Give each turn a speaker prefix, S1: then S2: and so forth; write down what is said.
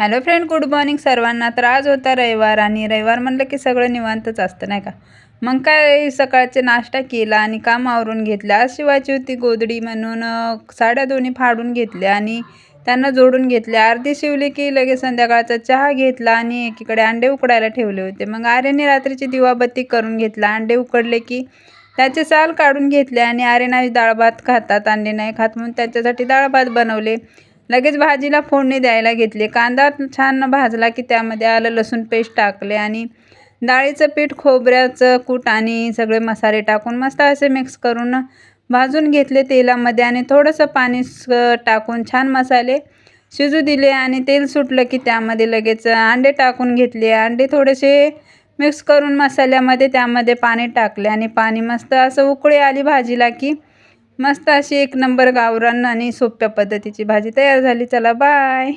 S1: Hello friend, good morning सर्वांना. तर आज होता रविवार आणि रविवार म्हणलं की सगळं निवांतच असतं नाही का. मग काय सकाळचे नाश्ता केला आणि काम आवरून घेतलं. आज शिवायची होती गोधडी म्हणून साड्या दोन्ही फाडून घेतल्या आणि त्यांना जोडून घेतल्या. अर्धी शिवली की लगेच संध्याकाळचा चहा घेतला आणि एकीकडे अंडे उकडायला ठेवले होते. मग आर्यने रात्रीची दिवाबत्ती करून घेतला. अंडे उकडले की त्याचे साल काढून घेतले आणि आर्यन आज डाळ भात खातात, अंडे नाही खात म्हणून त्याच्यासाठी डाळ भात बनवले. लगेच भाजीला फोडणी द्यायला घेतली. कांदा छान भाजला की त्यामध्ये आलं लसूण पेस्ट टाकले आणि डाळीचं पीठ, खोबऱ्याचं कूट आणि सगळे मसाले टाकून मस्त असे मिक्स करून भाजून घेतले तेलामध्ये आणि थोडंसं पाणी टाकून छान मसाले शिजू दिले आणि तेल सुटलं की त्यामध्ये लगेच अंडे टाकून घेतले. अंडे थोडेसे मिक्स करून मसाल्यामध्ये त्यामध्ये पाणी टाकले आणि पाणी मस्त असं उकळी आली भाजीला की मस्त अशी एक नंबर गावरान आणि सोप्या पद्धतीची भाजी तयार झाली. चला बाय.